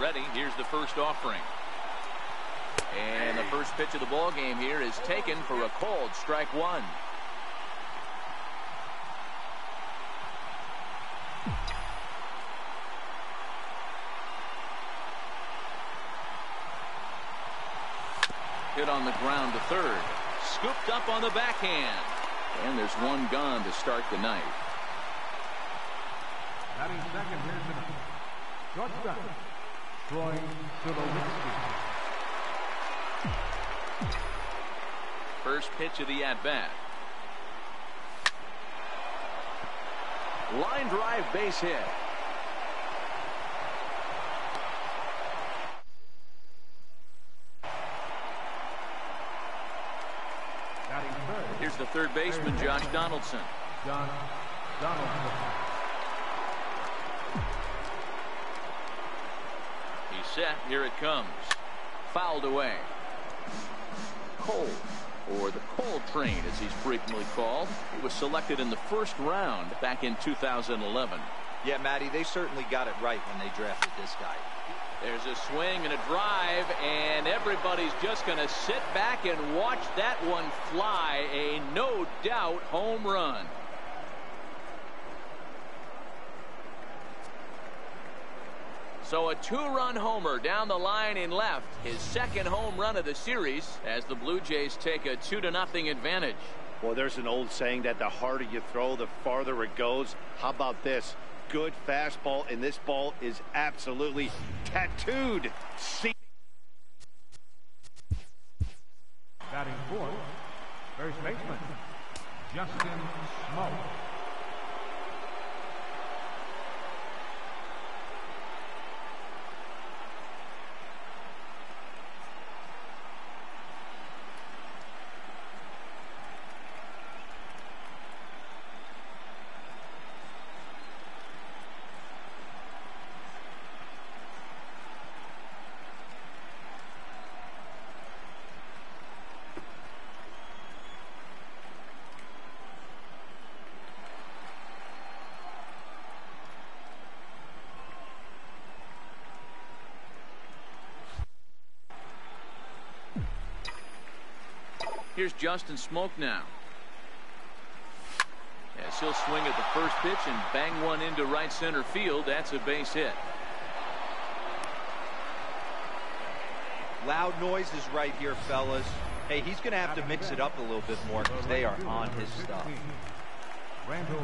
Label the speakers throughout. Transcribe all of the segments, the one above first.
Speaker 1: ready. Here's the first offering. And the first pitch of the ball game here is taken for a called strike one. Hit on the ground to third. Scooped up on the backhand. And there's one gone to start the night.
Speaker 2: Batting second, here's the shortstop, Troy Tulowitzki.
Speaker 1: First pitch of the at-bat. Line drive base hit. Here's the third baseman, Josh Donaldson.
Speaker 2: Josh Donaldson.
Speaker 1: He's set. Here it comes. Fouled away. Cole, or the Cole train as he's frequently called. He was selected in the first round back in 2011.
Speaker 3: Yeah, Matty, they certainly got it right when they drafted this guy.
Speaker 1: There's a swing and a drive, and everybody's just going to sit back and watch that one fly. A no doubt home run. So a two-run homer down the line in left. His second home run of the series as the Blue Jays take a 2-0 advantage.
Speaker 4: Well, there's an old saying that the harder you throw, the farther it goes. How about this? Good fastball, and this ball is absolutely tattooed.
Speaker 2: Batting fourth, first baseman, Justin Smoke.
Speaker 1: Here's Justin Smoke now. As he'll swing at the first pitch and bang one into right center field. That's a base hit.
Speaker 3: Loud noises right here, fellas. Hey, he's going to have to mix it up a little bit more because they are on his stuff.
Speaker 2: Randall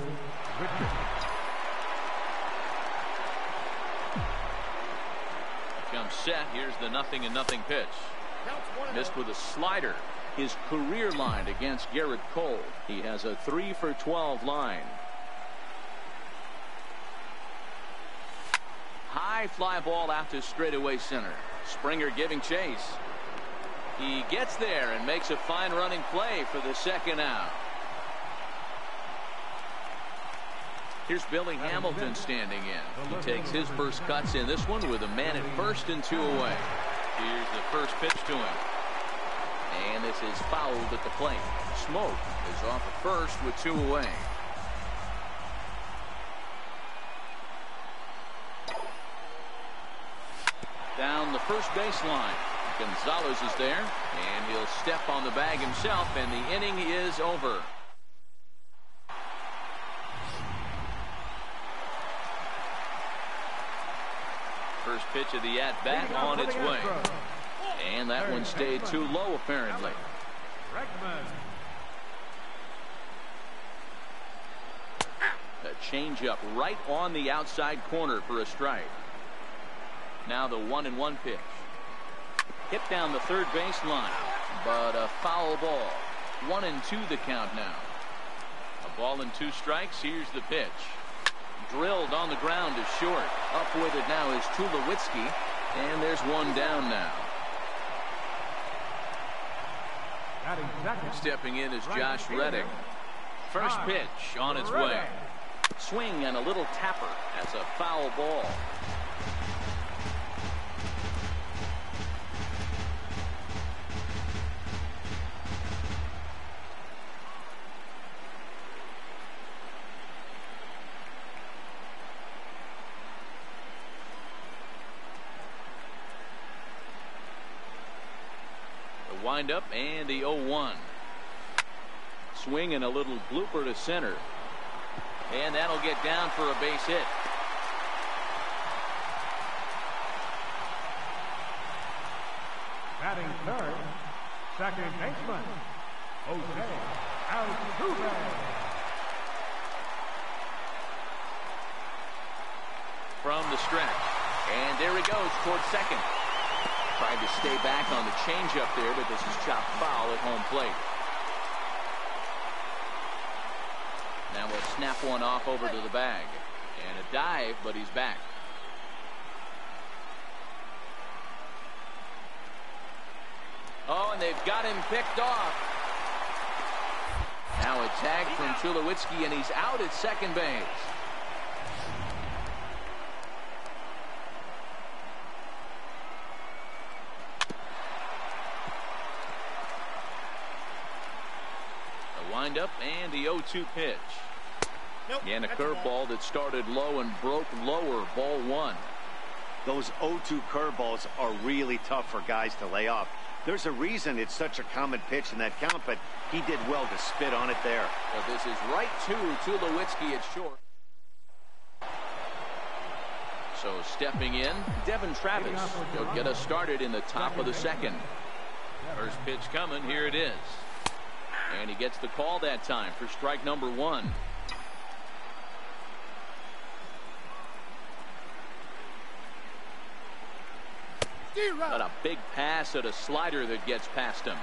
Speaker 2: Richards.
Speaker 1: Comes set. Here's the 0-0 pitch. Missed with a slider. His career line against Garrett Cole. He has a 3-for-12 line. High fly ball out to straightaway center. Springer giving chase. He gets there and makes a fine running play for the second out. Here's Billy Hamilton standing in. He takes his first cuts in this one with a man at first and 2 away. Here's the first pitch to him. And this is fouled at the plate. Smoke is off at first with 2 away. Down the first baseline. Gonzalez is there, and he'll step on the bag himself, and the inning is over. First pitch of the at-bat on its way. And that one stayed too low, apparently. A changeup right on the outside corner for a strike. Now the 1-1 pitch. Hit down the third baseline, but a foul ball. 1-2 the count now. A ball and 2 strikes. Here's the pitch. Drilled on the ground to short. Up with it now is Tulowitzki, and there's one down now. Stepping in is Josh Reddick. First pitch on its way. Swing and a little tapper. That's a foul ball. wind up and the 0-1. Swing and a little blooper to center. And that'll get down for a base hit.
Speaker 2: Batting third, second baseman, Jose Altuve.
Speaker 1: From the stretch. And there he goes towards second. Tried to stay back on the changeup there, but this is chopped foul at home plate. Now we'll snap one off over to the bag. And a dive, but he's back. Oh, and they've got him picked off. Now a tag from Tulowitzki, and he's out at second base. The windup and the 0-2 pitch.
Speaker 4: Nope,
Speaker 1: and a curveball that started low and broke lower. Ball 1.
Speaker 4: Those 0-2 curveballs are really tough for guys to lay off. There's a reason it's such a common pitch in that count, but he did well to spit on it there.
Speaker 1: Well, this is right to Tulowitzki at short. So stepping in, Devin Travis. He'll get us started in the top of the second. First pitch coming. Here it is. And he gets the call that time for strike number 1. But a big pass at a slider that gets past him.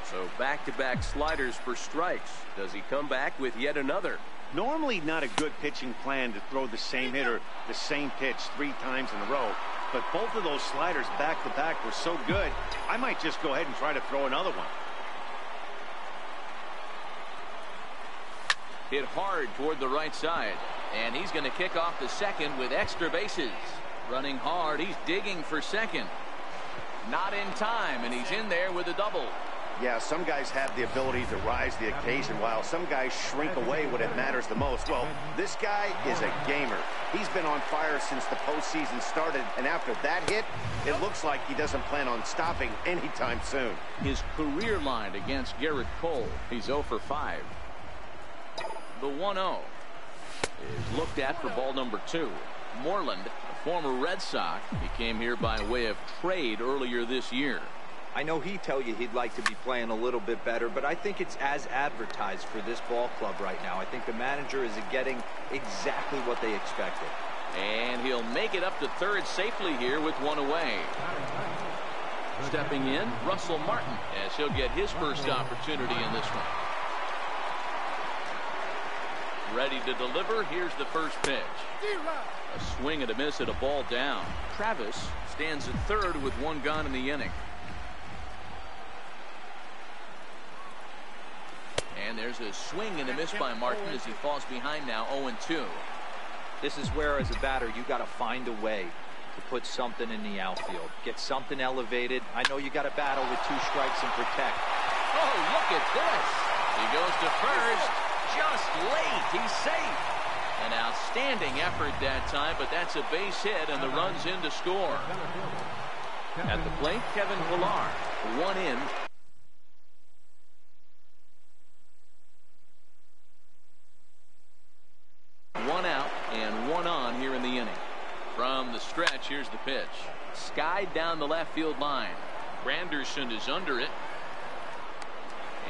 Speaker 1: So back-to-back sliders for strikes. Does he come back with yet another?
Speaker 4: Normally not a good pitching plan to throw the same hitter the same pitch 3 times in a row, but both of those sliders back-to-back were so good, I might just go ahead and try to throw another one.
Speaker 1: Hit hard toward the right side, and he's going to kick off the second with extra bases. Running hard, he's digging for second. Not in time, and he's in there with a double.
Speaker 4: Yeah, some guys have the ability to rise the occasion, while some guys shrink away when it matters the most. Well, this guy is a gamer. He's been on fire since the postseason started, and after that hit, it looks like he doesn't plan on stopping anytime soon.
Speaker 1: His career line against Garrett Cole, he's 0 for 5. The 1-0 is looked at for ball number 2. Moreland, a former Red Sox, he came here by way of trade earlier this year.
Speaker 3: I know he'd tell you he'd like to be playing a little bit better, but I think it's as advertised for this ball club right now. I think the manager is getting exactly what they expected.
Speaker 1: And he'll make it up to third safely here with one away. Stepping in, Russell Martin, as he'll get his first opportunity in this one. Ready to deliver. Here's the first pitch. A swing and a miss at a ball down. Travis stands at third with 1 gone in the inning. And there's a swing and a miss by Martin as he falls behind now 0-2.
Speaker 3: This is where, as a batter, you got to find a way to put something in the outfield. Get something elevated. I know you got to battle with 2 strikes and protect.
Speaker 1: Oh, look at this. He goes to first. Just late. He's safe. An outstanding effort that time, but that's a base hit, and the run's in to score. At the plate, Kevin Pillar. 1 in. One out and 1 on here in the inning. From the stretch, here's the pitch. Skied down the left field line. Granderson is under it.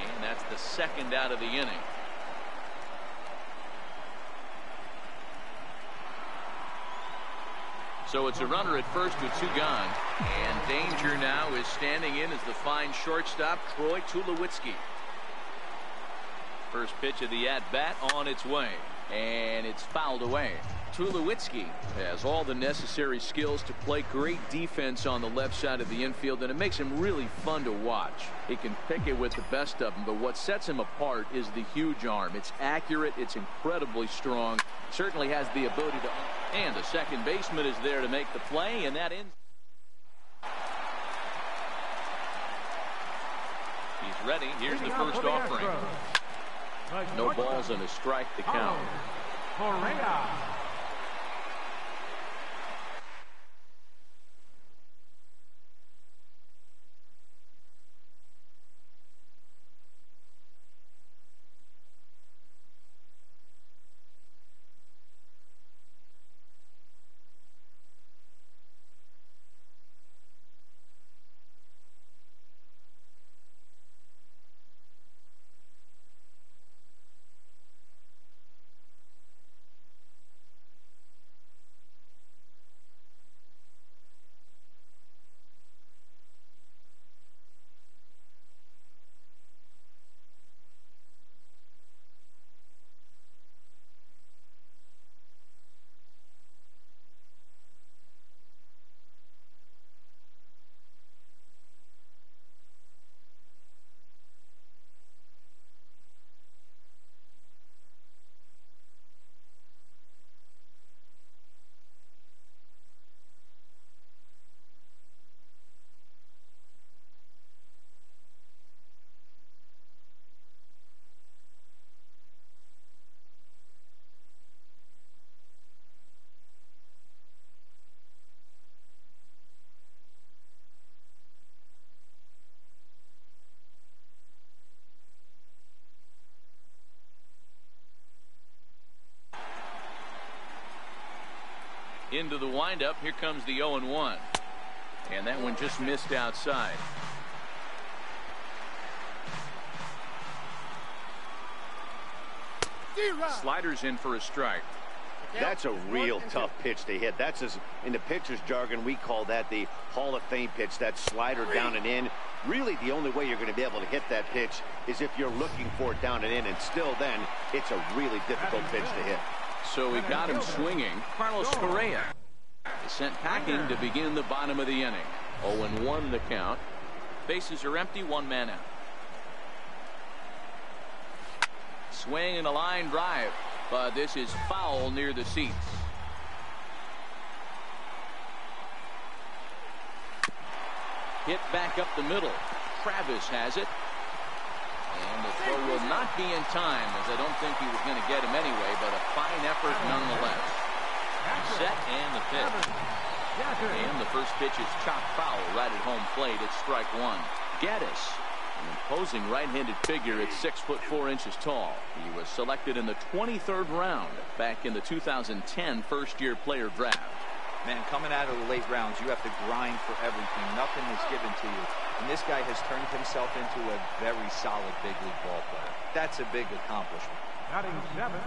Speaker 1: And that's the second out of the inning. So it's a runner at first with 2 gone. And danger now is standing in as the fine shortstop, Troy Tulowitzki. First pitch of the at-bat on its way. And it's fouled away. Tulowitzki has all the necessary skills to play great defense on the left side of the infield, and it makes him really fun to watch. He can pick it with the best of them, but what sets him apart is the huge arm. It's accurate, it's incredibly strong, certainly has the ability to... And the second baseman is there to make the play, and that ends. He's ready. Here's the first offering. No balls and a strike to count.
Speaker 2: Correa.
Speaker 1: Into the windup. Here comes the 0-1. And that one just missed outside. Sliders in for a strike.
Speaker 4: That's a real tough pitch to hit. That's, as in the pitcher's jargon, we call that the Hall of Fame pitch. That slider down and in. Really, the only way you're going to be able to hit that pitch is if you're looking for it down and in. And still then, it's a really difficult pitch to hit.
Speaker 1: So we got him swinging. Carlos Correa is sent packing to begin the bottom of the inning. 0-1 the count. Bases are empty, one man out. Swing and a line drive, but this is foul near the seats. Hit back up the middle. Travis has it. And the throw will not be in time, as I don't think he was going to get him anyway, but a fine effort nonetheless. Set and the pitch. And the first pitch is chopped foul right at home plate. It's strike one. Gaddis, an imposing right-handed figure at 6'4" tall. He was selected in the 23rd round back in the 2010 first-year player draft.
Speaker 3: Man, coming out of the late rounds, you have to grind for everything. Nothing is given to you. And this guy has turned himself into a very solid big league ball player. That's a big accomplishment.
Speaker 2: Batting seventh,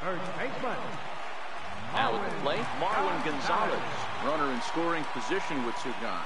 Speaker 2: third baseman.
Speaker 1: Now at the plate, Marwin Gonzalez, runner in scoring position with Sugan.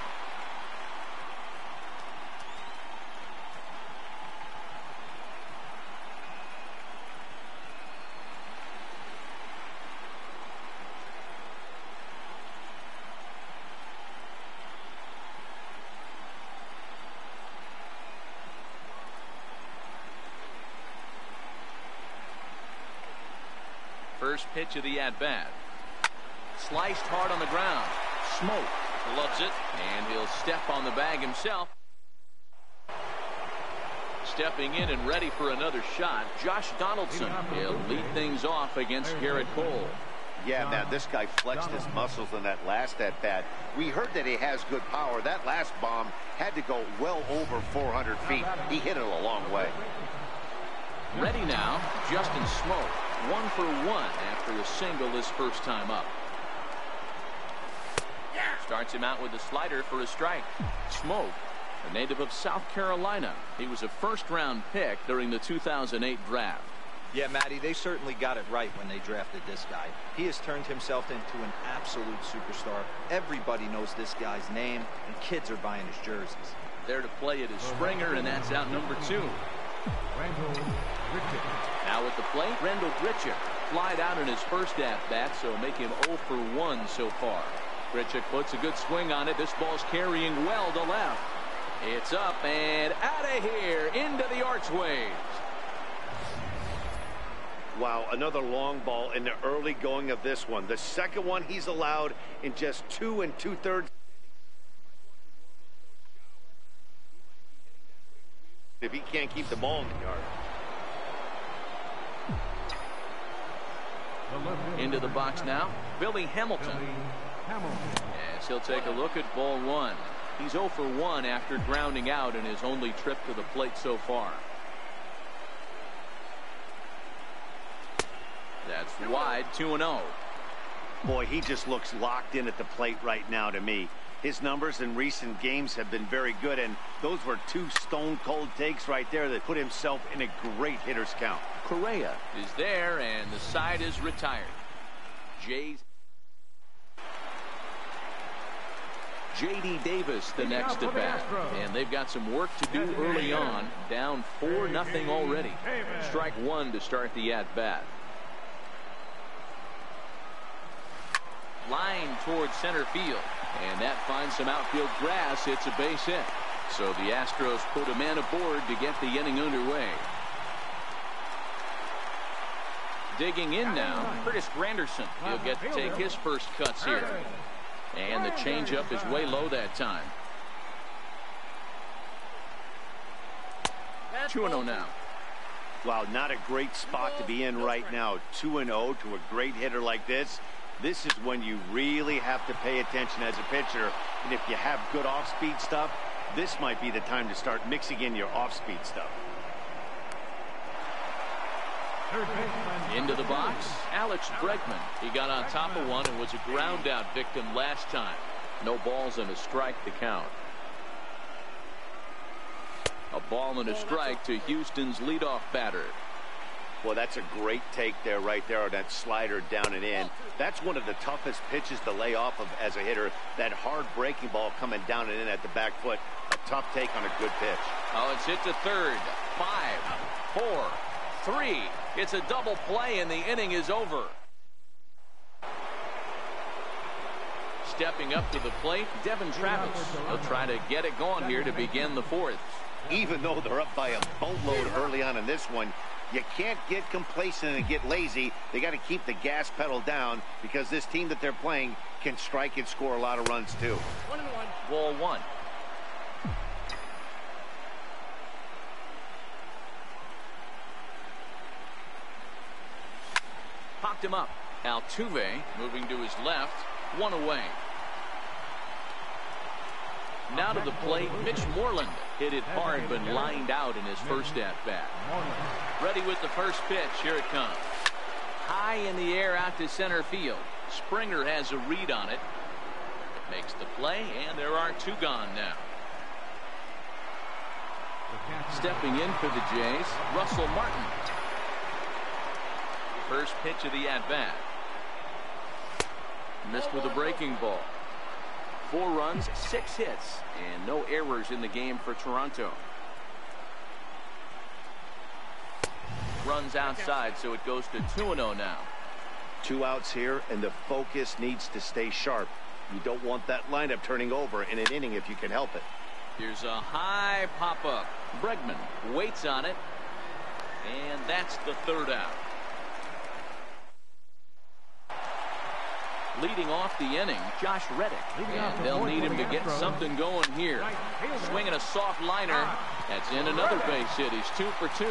Speaker 1: First pitch of the at-bat. Sliced hard on the ground. Smoke loves it, and he'll step on the bag himself. Stepping in and ready for another shot, Josh Donaldson. He'll lead things off against Garrett Cole.
Speaker 4: Yeah, man, this guy flexed his muscles in that last at-bat. We heard that he has good power. That last bomb had to go well over 400 feet. He hit it a long way.
Speaker 1: Ready now, Justin Smoke. 1 for 1 after a single his first time up. Starts him out with a slider for a strike. Smoke, a native of South Carolina. He was a first-round pick during the 2008 draft.
Speaker 3: Yeah, Matty, they certainly got it right when they drafted this guy. He has turned himself into an absolute superstar. Everybody knows this guy's name, and kids are buying his jerseys.
Speaker 1: There to play it is Springer, and that's out number 2. Now at the plate, Randall Grichuk flied out in his first at-bat, so make him 0 for 1 so far. Grichuk puts a good swing on it. This ball's carrying well to left. It's up and out of here into the archways.
Speaker 4: Wow, another long ball in the early going of this one. The second one he's allowed in just 2 2/3. If he can't keep the ball in the yard.
Speaker 1: Into the box now, Billy Hamilton. As he'll take a look at ball 1. He's 0 for 1 after grounding out in his only trip to the plate so far. That's wide, 2-0.
Speaker 4: Boy, he just looks locked in at the plate right now to me. His numbers in recent games have been very good, and those were 2 stone-cold takes right there that put himself in a great hitter's count.
Speaker 1: Correa is there, and the side is retired. J.D. Davis, the next at bat. And they've got some work to do early on. Down 4-0 already. Strike 1 to start the at-bat. Line towards center field. And that finds some outfield grass. It's a base hit. So the Astros put a man aboard to get the inning underway. Digging in now, Curtis Granderson. He'll get to take his first cuts here. And the changeup is way low that time. 2-0 now.
Speaker 4: Wow, not a great spot to be in right now. 2-0 to a great hitter like this. This is when you really have to pay attention as a pitcher. And if you have good off-speed stuff, this might be the time to start mixing in your off-speed stuff.
Speaker 2: Third baseman.
Speaker 1: Into the box, Alex Bregman. He got on top of one and was a ground out victim last time. No balls and a strike to count. A ball and a strike to Houston's leadoff batter.
Speaker 4: Well, that's a great take there, right there on that slider down and in. That's one of the toughest pitches to lay off of as a hitter. That hard breaking ball coming down and in at the back foot. A tough take on a good pitch.
Speaker 1: Oh, it's hit to third. 5, 4, 3. It's a double play and the inning is over. Stepping up to the plate, Devin Travis. He'll try to get it going here to begin the fourth.
Speaker 4: Even though they're up by a boatload early on in this one, you can't get complacent and get lazy. They got to keep the gas pedal down because this team that they're playing can strike and score a lot of runs too.
Speaker 1: 1-1. Ball one. Popped him up. Altuve moving to his left. One away. Now to the plate, Mitch Moreland. Hit it hard but lined out in his first at-bat. Ready with the first pitch. Here it comes. High in the air out to center field. Springer has a read on it. Makes the play, and there are two gone now. Stepping in for the Jays, Russell Martin. First pitch of the at-bat. Missed with a breaking ball. 4 runs, 6 hits, and no errors in the game for Toronto. Runs outside, so it goes to 2-0 now.
Speaker 4: 2 outs here, and the focus needs to stay sharp. You don't want that lineup turning over in an inning if you can help it.
Speaker 1: Here's a high pop-up. Bregman waits on it, and that's the 3rd out. Leading off the inning, Josh Reddick. And they'll need him to get something going here. Swinging a soft liner. That's in another base hit. He's 2 for 2.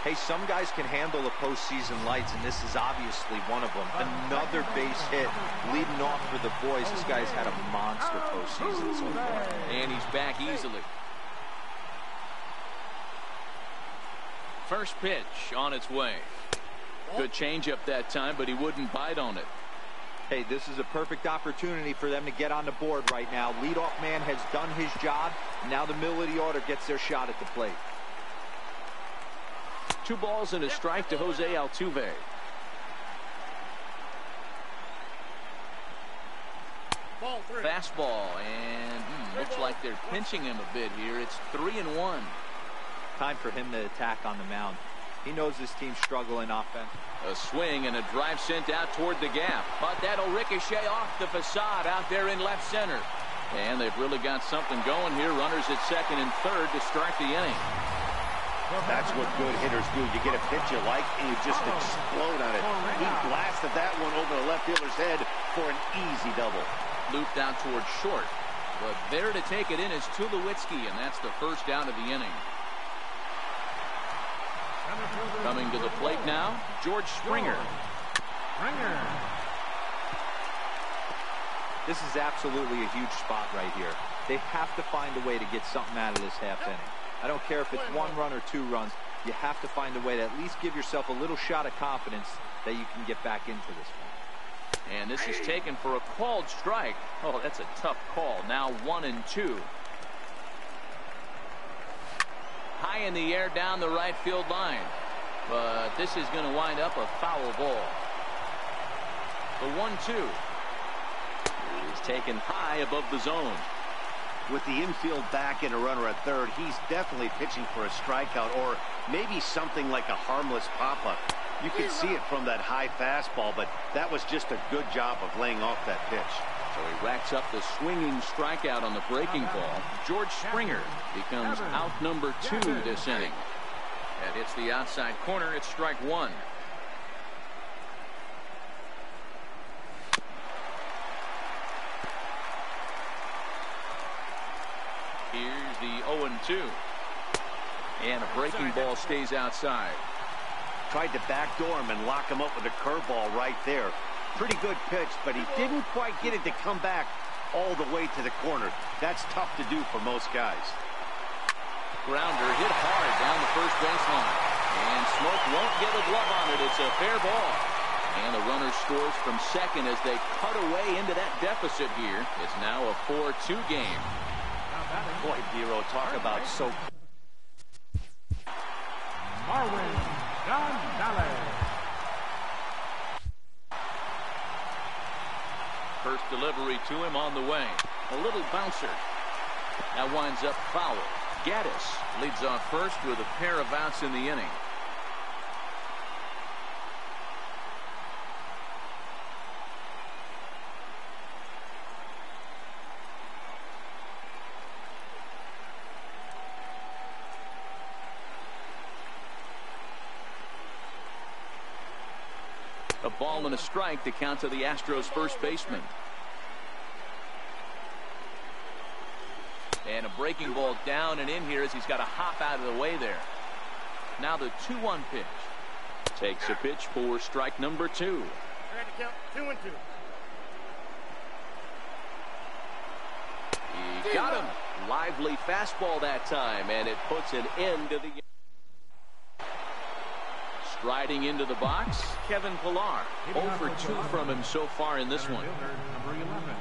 Speaker 3: Hey, some guys can handle the postseason lights, and this is obviously one of them. Another base hit leading off for the boys. This guy's had a monster postseason so far.
Speaker 1: And he's back easily. First pitch on its way. Good changeup that time, but he wouldn't bite on it.
Speaker 3: Hey, this is a perfect opportunity for them to get on the board right now. Leadoff man has done his job. Now the middle of the order gets their shot at the plate.
Speaker 1: 2 balls and a strike to Jose Altuve. Fastball, and looks like they're pinching him a bit here. It's 3-1.
Speaker 3: Time for him to attack on the mound. He knows this team's struggling offense.
Speaker 1: A swing and a drive sent out toward the gap, but that'll ricochet off the facade out there in left center. And they've really got something going here. Runners at second and third to start the inning.
Speaker 4: That's what good hitters do. You get a pitch you like and you just explode on it. He blasted that one over the left fielder's head for an easy double.
Speaker 1: Looped out toward short, but there to take it in is Tulowitzki, and that's the first out of the inning. Coming to the plate now, George Springer.
Speaker 3: This is absolutely a huge spot right here. They have to find a way to get something out of this half inning. I don't care if it's 1 run or 2 runs. You have to find a way to at least give yourself a little shot of confidence that you can get back into this one.
Speaker 1: And this is taken for a called strike. Oh, that's a tough call. Now 1-2. High in the air down the right field line. But this is going to wind up a foul ball. The 1-2 is taken high above the zone.
Speaker 4: With the infield back and a runner at third, he's definitely pitching for a strikeout or maybe something like a harmless pop-up. You could see it from that high fastball, but that was just a good job of laying off that pitch.
Speaker 1: So he racks up the swinging strikeout on the breaking ball. George Springer becomes out number 2 this inning. And it's the outside corner. It's strike 1. Here's the 0-2. And a breaking ball stays outside.
Speaker 4: Tried to backdoor him and lock him up with a curveball right there. Pretty good pitch, but he didn't quite get it to come back all the way to the corner. That's tough to do for most guys.
Speaker 1: Grounder hit hard down the first baseline. And Smoke won't get a glove on it. It's a fair ball. And the runner scores from second as they cut away into that deficit here. It's now a 4-2 game.
Speaker 4: Boy, Dero, talk about so...
Speaker 2: Marwin Gonzalez.
Speaker 1: First delivery to him on the way. A little bouncer. That winds up foul. Gaddis leads off first with a pair of outs in the inning. A ball and a strike to count to the Astros first baseman. And a breaking ball down and in here as he's got to hop out of the way there. Now the 2-1 pitch. Takes a pitch for strike number 2.
Speaker 2: Ready to count 2-2.
Speaker 1: He got him. Lively fastball that time, and it puts an end to the game. Striding into the box, Kevin Pillar. 0 for 2 from him so far in this one.
Speaker 2: Number 11.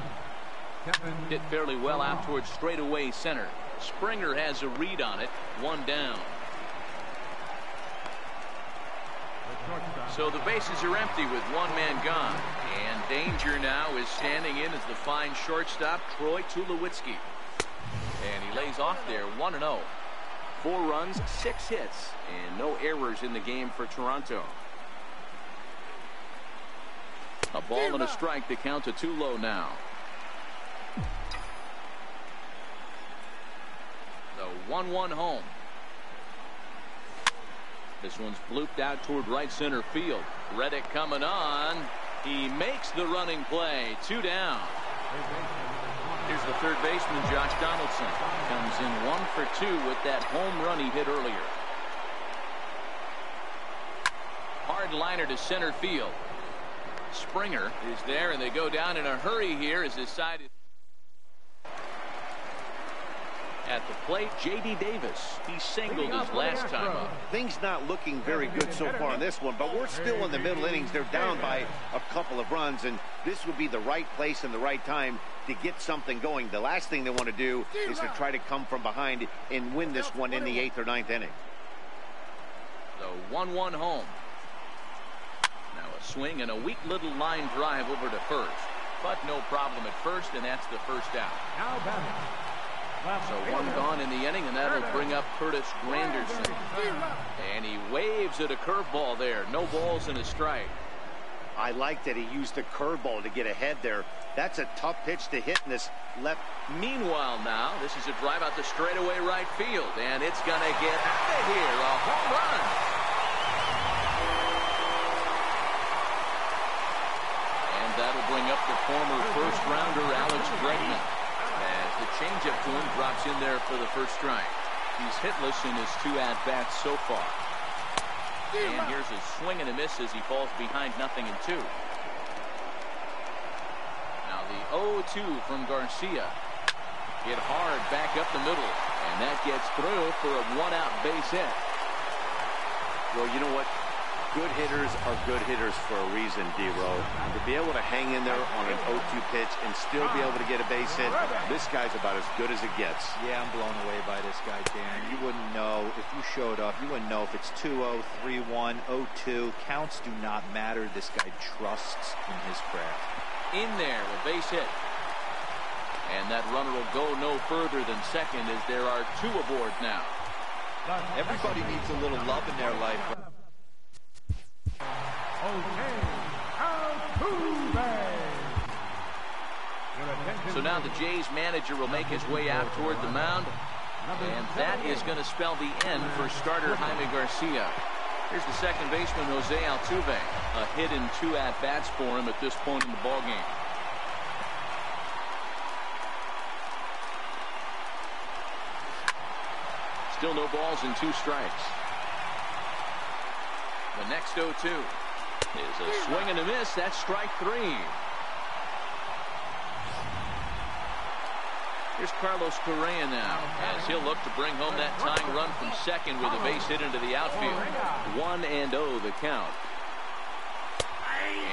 Speaker 1: Hit fairly well out towards straightaway center. Springer has a read on it. 1 down. So the bases are empty with 1 man gone. And danger now is standing in as the fine shortstop, Troy Tulowitzki. And he lays off there 1-0. 4 runs, 6 hits, and no errors in the game for Toronto. A ball and a strike to count to 2 low now. The 1-1 home. This one's blooped out toward right center field. Reddick coming on. He makes the running play. 2 down. Here's the third baseman, Josh Donaldson. Comes in 1 for 2 with that home run he hit earlier. Hard liner to center field. Springer is there, and they go down in a hurry here as his side is at the plate. J.D. Davis. He singled his last time up.
Speaker 4: Things not looking very good so far in this one, but we're still in the middle innings. They're down by a couple of runs, and this would be the right place and the right time to get something going. The last thing they want to do is to try to come from behind and win this one in the 8th or 9th inning.
Speaker 1: The 1-1 home. Now a swing and a weak little line drive over to first, but no problem at first, and that's the first out.
Speaker 2: Now batting.
Speaker 1: So 1 gone in the inning, and that'll bring up Curtis Granderson. And he waves at a curveball there. No balls and a strike.
Speaker 4: I like that he used the curveball to get ahead there. That's a tough pitch to hit in this left.
Speaker 1: Meanwhile now, this is a drive out to straightaway right field, and it's going to get out of here. A home run. And that'll bring up the former first-rounder Alex Bregman. As the changeup to him drops in there for the first strike. He's hitless in his 2 at-bats so far. And here's a swing and a miss as he falls behind 0-2. Now the 0-2 from Garcia. Hit hard back up the middle, and that gets through for a 1-out base hit.
Speaker 4: Well, you know what? Good hitters are good hitters for a reason, D-Row. To be able to hang in there on an 0-2 pitch and still be able to get a base hit, this guy's about as good as it gets.
Speaker 3: Yeah, I'm blown away by this guy, Dan. You wouldn't know if you showed up. You wouldn't know if it's 2-0, 3-1, 0-2. Counts do not matter. This guy trusts in his craft.
Speaker 1: In there, a base hit. And that runner will go no further than second as there are 2 aboard now.
Speaker 3: Everybody needs a little love in their life.
Speaker 1: So now the Jays manager will make his way out toward the mound, and that is going to spell the end for starter Jaime Garcia. Here's the second baseman, Jose Altuve. A hit in 2 at-bats for him at this point in the ballgame. Still no balls and 2 strikes. The next 0-2 is a swing and a miss. That's strike 3. Here's Carlos Correa now, as he'll look to bring home that tying run from second with a base hit into the outfield. 1-0 the count.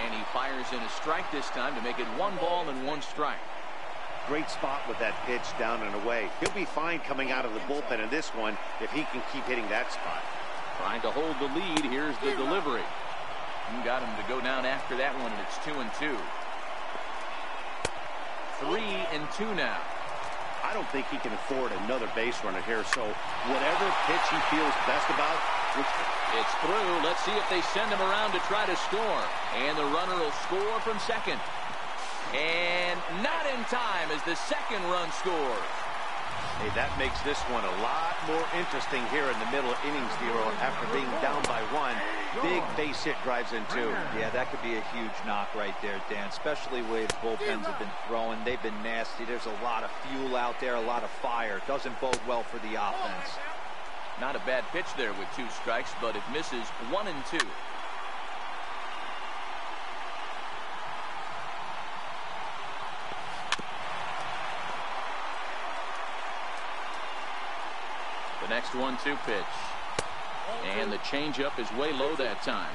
Speaker 1: And he fires in a strike this time to make it 1 ball and 1 strike.
Speaker 4: Great spot with that pitch down and away. He'll be fine coming out of the bullpen in this one if he can keep hitting that spot.
Speaker 1: Trying to hold the lead. Here's the delivery. You got him to go down after that one, and it's 2-2. 3-2 now.
Speaker 4: I don't think he can afford another base runner here, so whatever pitch he feels best about.
Speaker 1: It's through. Let's see if they send him around to try to score. And the runner will score from second. And not in time as the second run scores.
Speaker 4: Hey, that makes this one a lot more interesting here in the middle innings, Nero. After being down by 1, big base hit drives in 2.
Speaker 3: Yeah, that could be a huge knock right there, Dan, especially the way the bullpens have been throwing. They've been nasty. There's a lot of fuel out there, a lot of fire. Doesn't bode well for the offense.
Speaker 1: Not a bad pitch there with 2 strikes, but it misses 1-2. The next 1-2 pitch. And the changeup is way low that time.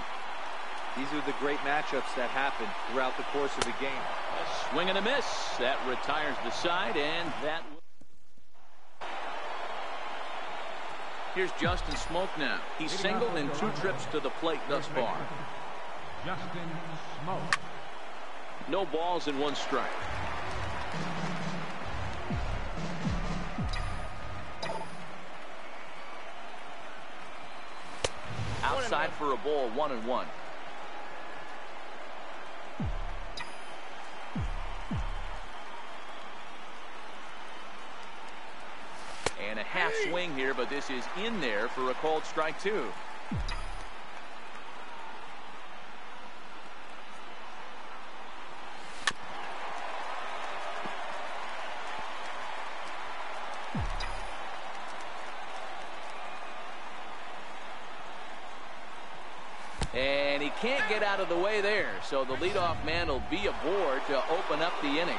Speaker 3: These are the great matchups that happen throughout the course of the game.
Speaker 1: A swing and a miss. That retires the side, and that... Here's Justin Smoke now. He's singled in 2 trips to the plate thus far.
Speaker 2: Justin Smoke.
Speaker 1: No balls and 1 strike. Outside for a ball, 1-1. And a half swing here, but this is in there for a called strike 2. And he can't get out of the way there, so the leadoff man will be aboard to open up the inning.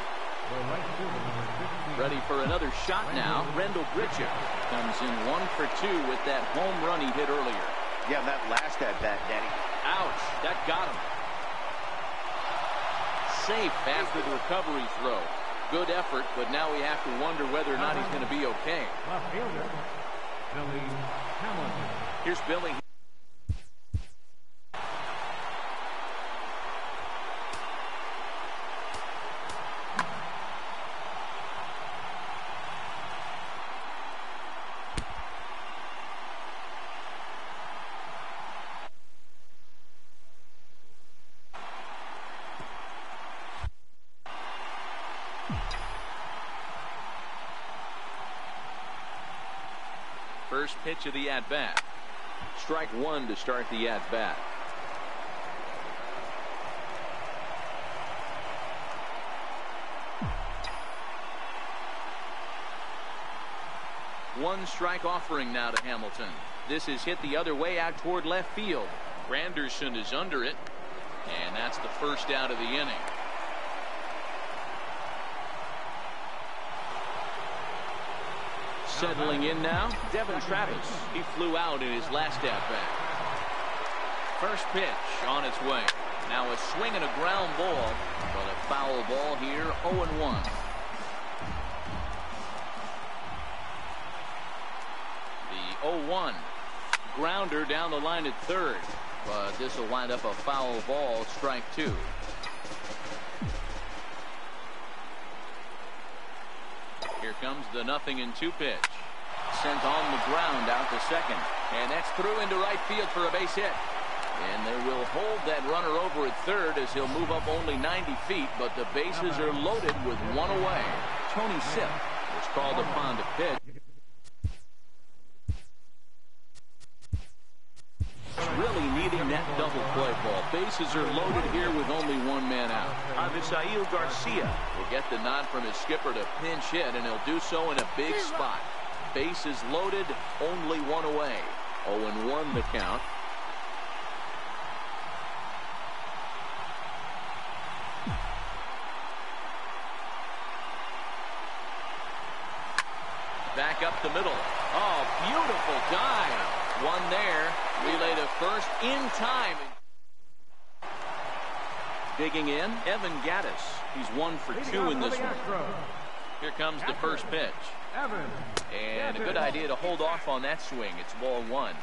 Speaker 1: Ready for another shot now. Rendell Bridger comes in 1 for 2 with that home run he hit earlier.
Speaker 4: Yeah, that last at bat, Danny.
Speaker 1: Ouch, that got him. Safe after the recovery throw. Good effort, but now we have to wonder whether or not he's going to be okay.
Speaker 2: Left fielder, Billy Hamilton.
Speaker 1: Here's Billy. First pitch of the at-bat. Strike 1 to start the at-bat. One strike offering now to Hamilton. This is hit the other way out toward left field. Granderson is under it, and that's the first out of the inning. Settling in now, Devin Travis. He flew out in his last at-bat. First pitch on its way. Now a swing and a ground ball, but a foul ball here, 0-1. The 0-1 grounder down the line at third, but this will wind up a foul ball, strike 2. Here comes the 0-2 pitch. Sent on the ground out to second. And that's through into right field for a base hit. And they will hold that runner over at third as he'll move up only 90 feet, but the bases are loaded with 1 away. Tony Sipp was called upon to pitch. Really needing that double play ball. Bases are loaded here with only 1 man out. Avisail Garcia will get the nod from his skipper to pinch hit, and he'll do so in a big spot. Bases loaded, only 1 away. 0-1 the count. back up the middle. Oh, beautiful dive. One there. Relay to first in time. Digging in, Evan Gaddis. He's 1 for 2 in this one. Here comes the first pitch. And a good idea to hold off on that swing. It's ball 1.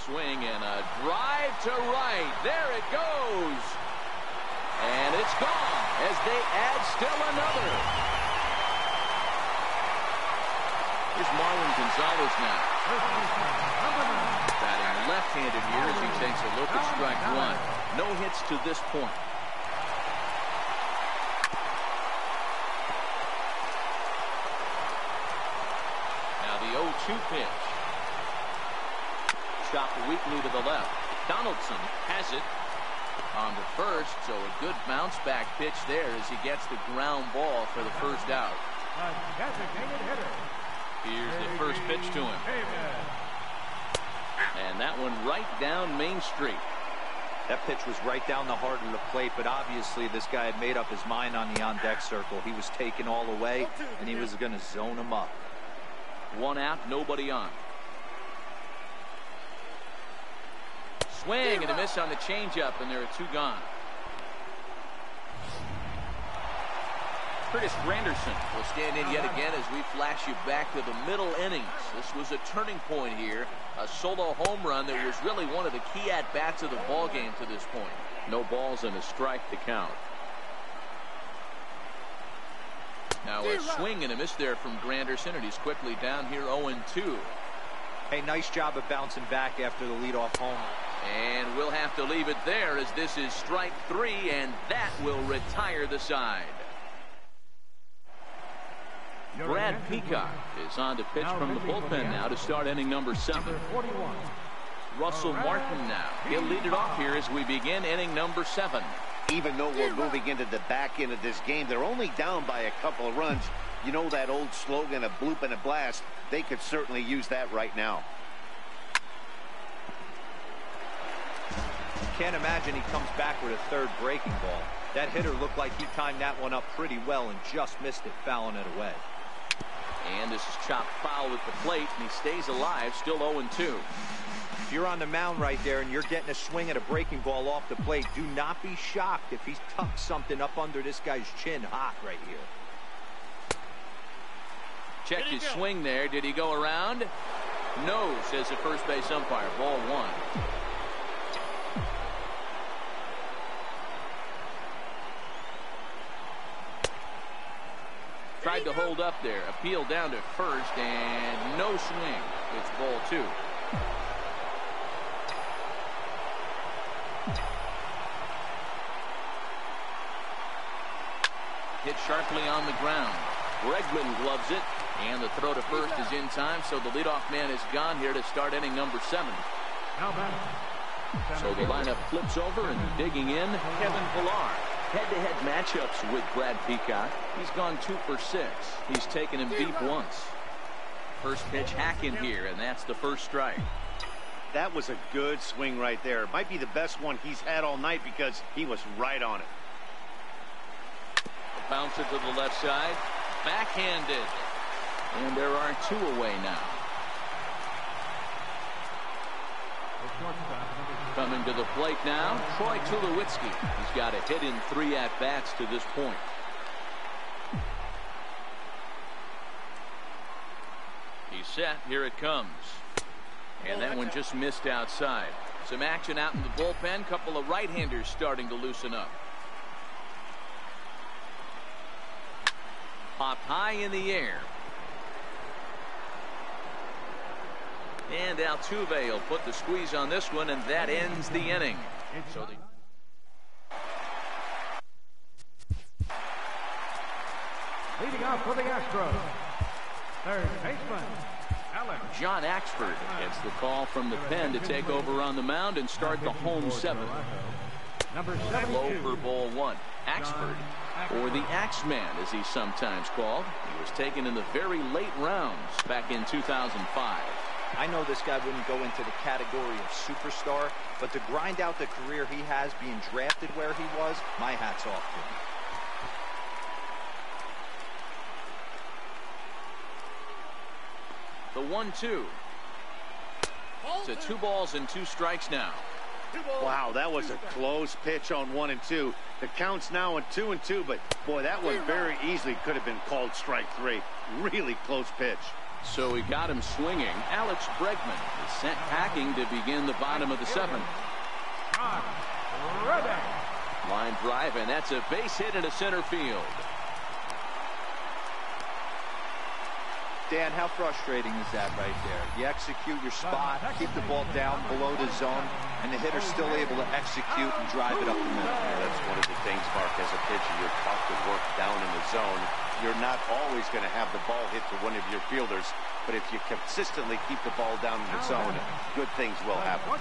Speaker 1: Swing and a drive to right. There it goes. And it's gone as they add still another. Here's Marwin Gonzalez now. Batting left-handed here as he takes a look at strike 1. No hits to this point. Now the 0-2 pitch. Chopped weakly to the left. Donaldson has it on the first, so a good bounce back pitch there as he gets the ground ball for the first out. Here's the first pitch to him. And that one right down Main Street.
Speaker 3: That pitch was right down the heart of the plate, but obviously this guy had made up his mind on the on-deck circle. He was taken all the way, and he was going to zone him up.
Speaker 1: 1 out, nobody on. Swing and a miss on the changeup, and there are 2 gone. Curtis Granderson will stand in yet again as we flash you back to the middle innings. This was a turning point here. A solo home run that was really one of the key at-bats of the ball game to this point. No balls and a strike to count. Now a swing and a miss there from Granderson, and he's quickly down here 0-2.
Speaker 3: Hey, nice job of bouncing back after the leadoff homer.
Speaker 1: And we'll have to leave it there as this is strike 3, and that will retire the side. Brad Peacock is on to pitch from the bullpen now to start inning number 7. Russell Martin now. He'll lead it off here as we begin inning number 7.
Speaker 4: Even though we're moving into the back end of this game, they're only down by a couple of runs. You know that old slogan, a bloop and a blast. They could certainly use that right now.
Speaker 3: Can't imagine he comes back with a third breaking ball. That hitter looked like he timed that one up pretty well and just missed it, fouling it away.
Speaker 1: And this is chopped foul at the plate, and he stays alive, still 0-2.
Speaker 3: If you're on the mound right there and you're getting a swing at a breaking ball off the plate, do not be shocked if he's tucked something up under this guy's chin hot right here.
Speaker 1: Check his swing there. Did he go around? No, says the first base umpire. Ball 1. Tried to hold up there. Appeal down to first, and no swing. It's ball 2. Hit sharply on the ground. Bregman gloves it, and the throw to first is in time, so the leadoff man is gone here to start inning number 7. So the lineup flips over, and digging in, Kevin Pillar. Head-to-head matchups with Brad Peacock. He's gone 2 for 6. He's taken him deep once. First pitch hack in here, and that's the first strike.
Speaker 4: That was a good swing right there. Might be the best one he's had all night because he was right on it.
Speaker 1: Bouncer to the left side. Backhanded. And there are 2 away now. Coming to the plate now, Troy Tulowitzki. He's got a hit in 3 at-bats to this point. He's set. Here it comes. And that one just missed outside. Some action out in the bullpen. Couple of right-handers starting to loosen up. Popped high in the air. And Altuve will put the squeeze on this one, and that ends the inning. So
Speaker 2: leading off for the Astros, third baseman,
Speaker 1: John Axford gets the call from the pen to take over on the mound and start the home 7.
Speaker 2: number
Speaker 1: Low
Speaker 2: 72.
Speaker 1: for ball 1. Axford, or the Axeman as he's sometimes called. He was taken in the very late rounds back in 2005.
Speaker 3: I know this guy wouldn't go into the category of superstar, but to grind out the career he has being drafted where he was, my hat's off to him.
Speaker 1: The 1-2. To 2 balls and 2 strikes now.
Speaker 4: Wow, that was a close pitch on 1 and 2. The count's now on 2 and 2, but boy, that one very easily could have been called strike 3. Really close pitch.
Speaker 1: So he got him swinging. Alex Bregman is sent packing to begin the bottom of the 7th. Line drive, and that's a base hit into center field.
Speaker 3: Dan, how frustrating is that right there? You execute your spot, keep the ball down below the zone, and the hitter's still able to execute and drive it up the middle.
Speaker 4: Yeah, that's one of the things, Mark, as a pitcher, you're taught to work down in the zone. You're not always going to have the ball hit to one of your fielders, but if you consistently keep the ball down in the zone, good things will happen.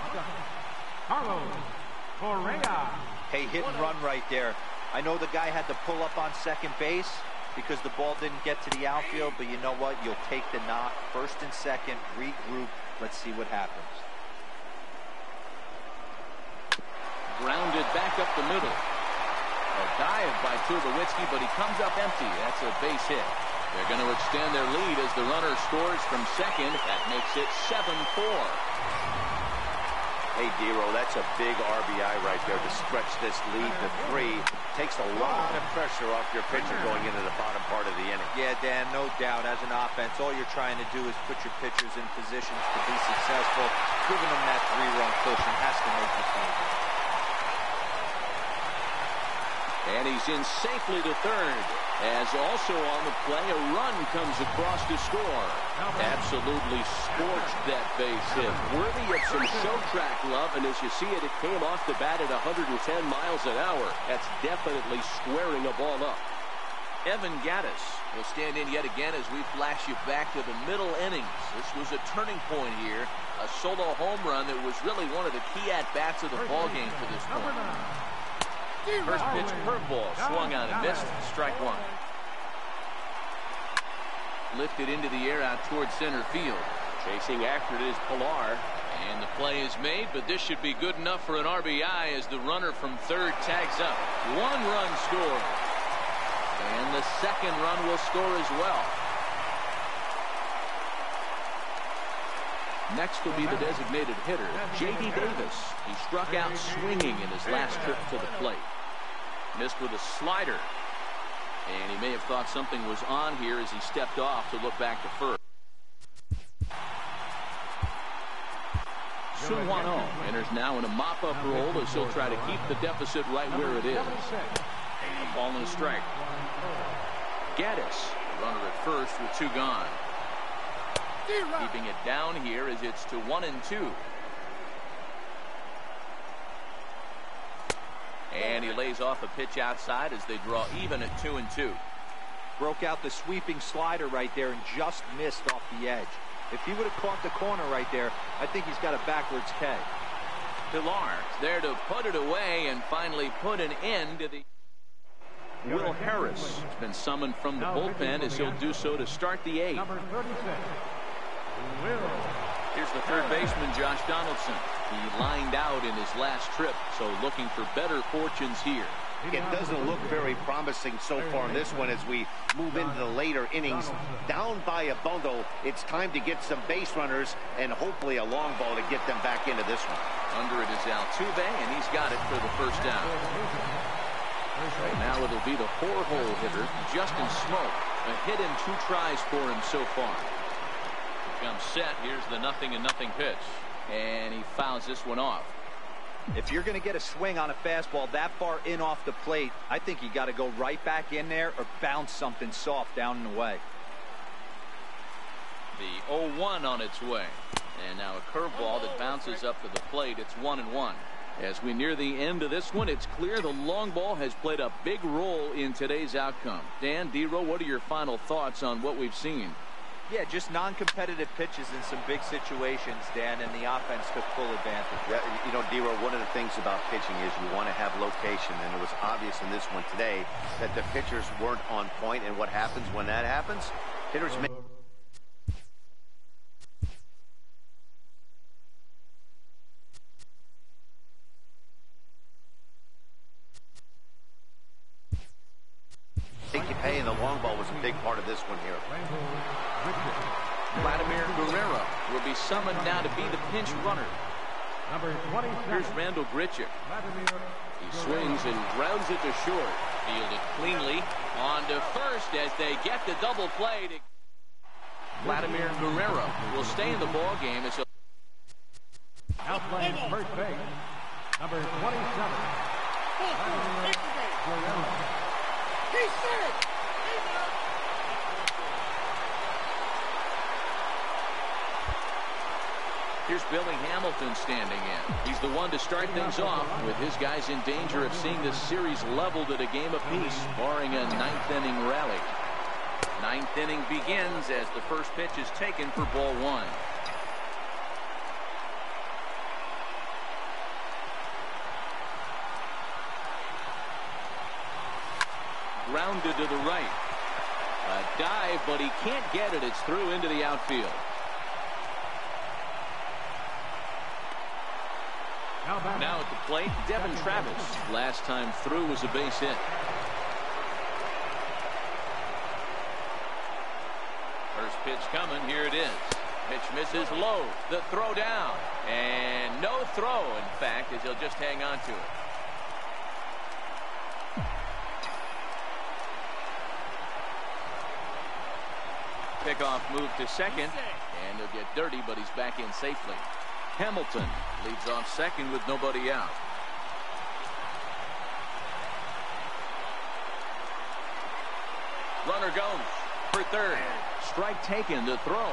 Speaker 3: Hey, hit and run right there. I know the guy had to pull up on second base because the ball didn't get to the outfield, but you know what? You'll take the knock. First and second, regroup. Let's see what happens.
Speaker 1: Grounded back up the middle. A dive by Tulowitzki, but he comes up empty. That's a base hit. They're going to extend their lead as the runner scores from second. That makes it 7-4.
Speaker 4: Hey, Dero, that's a big RBI right there to stretch this lead to 3. Takes a lot of pressure off your pitcher going into the bottom part of the inning.
Speaker 3: Yeah, Dan, no doubt. As an offense, all you're trying to do is put your pitchers in positions to be successful. Giving them that 3-run cushion has to make you think.
Speaker 1: And he's in safely to third. As also on the play, a run comes across to score. Absolutely scorched that base hit. Worthy of some show track love, and as you see it, it came off the bat at 110 miles an hour. That's definitely squaring a ball up. Evan Gattis will stand in yet again as we flash you back to the middle innings. This was a turning point here. A solo home run that was really one of the key at-bats of the ballgame to this point. First pitch curveball swung on and missed. Strike 1. Lifted into the air out towards center field. Chasing after it is Pilar. And the play is made, but this should be good enough for an RBI as the runner from third tags up. 1 run scored. And the second run will score as well. Next will be the designated hitter, J.D. Davis. He struck out swinging in his last trip to the plate. Missed with a slider. And he may have thought something was on here as he stepped off to look back to first. Suwano enters now in a mop-up role as he'll try to keep the deficit right where it is. A ball and a strike. Gattis, runner at first with 2 gone. Keeping it down here as it's to 1-2. And he lays off a pitch outside as they draw even at 2-2.
Speaker 3: Broke out the sweeping slider right there and just missed off the edge. If he would have caught the corner right there, I think he's got a backwards K.
Speaker 1: Pilar there to put it away and finally put an end to the... Will Harris has been summoned from the bullpen as he'll do so to start the 8th.
Speaker 2: Number 36.
Speaker 1: Here's the third baseman, Josh Donaldson. He lined out in his last trip, so looking for better fortunes here.
Speaker 4: It doesn't look very promising so far in this one as we move into the later innings. Down by a bundle, it's time to get some base runners and hopefully a long ball to get them back into this one.
Speaker 1: Under it is Altuve, and he's got it for the first down. Right now it'll be the 4-hole hitter, Justin Smoke. A hit in 2 tries for him so far. Comes set. Here's the 0-0 pitch, and he fouls this one off.
Speaker 3: If you're going to get a swing on a fastball that far in off the plate, I think you got to go right back in there or bounce something soft down and away.
Speaker 1: The 0-1 on its way, and now a curveball that bounces up to the plate. It's 1-1. As we near the end of this one, it's clear the long ball has played a big role in today's outcome. Dan, Dero, what are your final thoughts on what we've seen?
Speaker 3: Yeah, just non-competitive pitches in some big situations, Dan, and the offense took full advantage.
Speaker 4: Yeah, you know, Dero, one of the things about pitching is you want to have location, and it was obvious in this one today that the pitchers weren't on point, and what happens when that happens? Hitters make one here.
Speaker 1: Vladimir Guerrero will be summoned now to be the pinch runner.
Speaker 2: Number 27.
Speaker 1: Here's Randall Grichuk. He swings and grounds it to short. Fielded cleanly on to first as they get the double play. Vladimir Guerrero will stay in the ball game as
Speaker 2: Now playing first base, number 27. Vladimir Guerrero.
Speaker 1: Here's Billy Hamilton standing in. He's the one to start things off with his guys in danger of seeing this series leveled at a game apiece, barring a ninth-inning rally. Ninth inning begins as the first pitch is taken for ball one. Grounded to the right. A dive, but he can't get it. It's through into the outfield. Now at the plate, Devin Travis. Last time through was a base hit. First pitch coming. Here it is. Pitch misses low. The throw down. And no throw, in fact, as he'll just hang on to it. Pickoff move to second. And he'll get dirty, but he's back in safely. Hamilton leads off second with nobody out. Runner goes for third. Strike taken, the throw.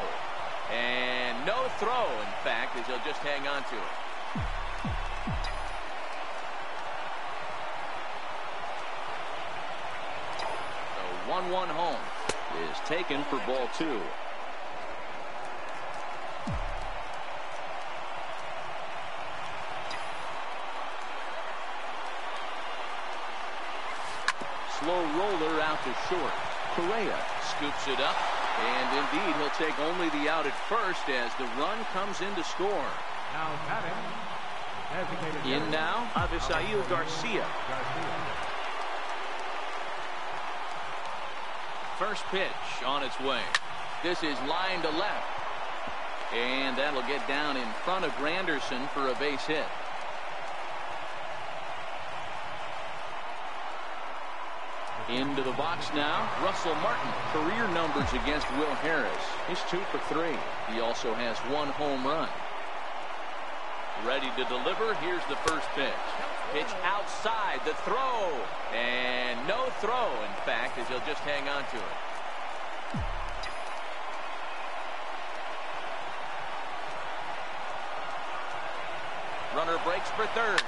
Speaker 1: And no throw, in fact, as he'll just hang on to it. The 1-1 home is taken for ball two. Slow roller out to short. Correa scoops it up, and indeed he'll take only the out at first as the run comes in to score.
Speaker 2: Now batting.
Speaker 1: In now, Avisail Garcia. First pitch on its way. This is line to left, and that'll get down in front of Granderson for a base hit. Into the box now, Russell Martin. Career numbers against Will Harris. He's 2 for 3. He also has 1 home run. Ready to deliver. Here's the first pitch. Pitch outside, the throw. And no throw, in fact, as he'll just hang on to it. Runner breaks for third.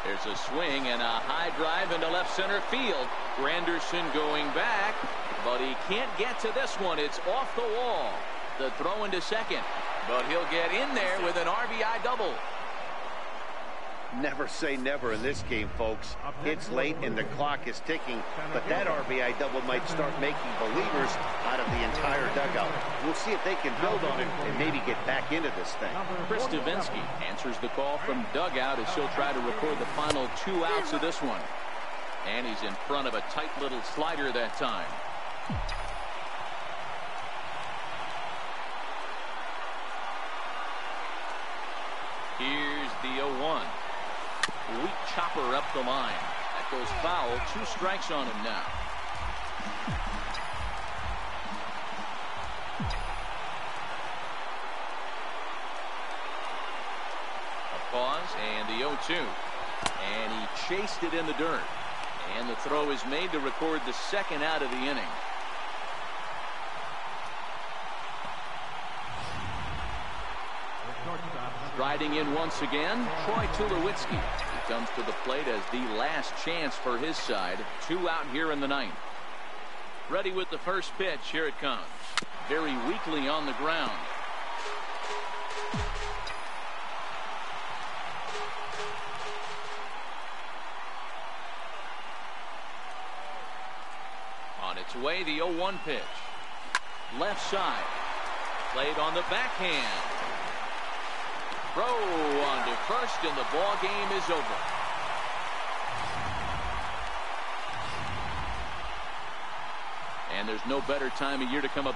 Speaker 1: There's a swing and a high drive into left center field. Granderson going back, but he can't get to this one. It's off the wall. The throw into second, but he'll get in there with an RBI double.
Speaker 4: Never say never in this game, folks. It's late and the clock is ticking, but that RBI double might start making believers out of the entire dugout. We'll see if they can build on it and maybe get back into this thing.
Speaker 1: Chris Davinsky answers the call from dugout as he'll try to record the final 2 outs of this one. And he's in front of a tight little slider that time. Here's the 0-1. Weak chopper up the line. That goes foul. 2 strikes on him now. A pause and the 0-2. And he chased it in the dirt. And the throw is made to record the second out of the inning. Riding in once again, Troy Tulowitzki. He comes to the plate as the last chance for his side. 2 out here in the 9th. Ready with the first pitch. Here it comes. Very weakly on the ground. On its way, the 0-1 pitch. Left side. Played on the backhand. Throw on to first, and the ball game is over. And there's no better time of year to come up.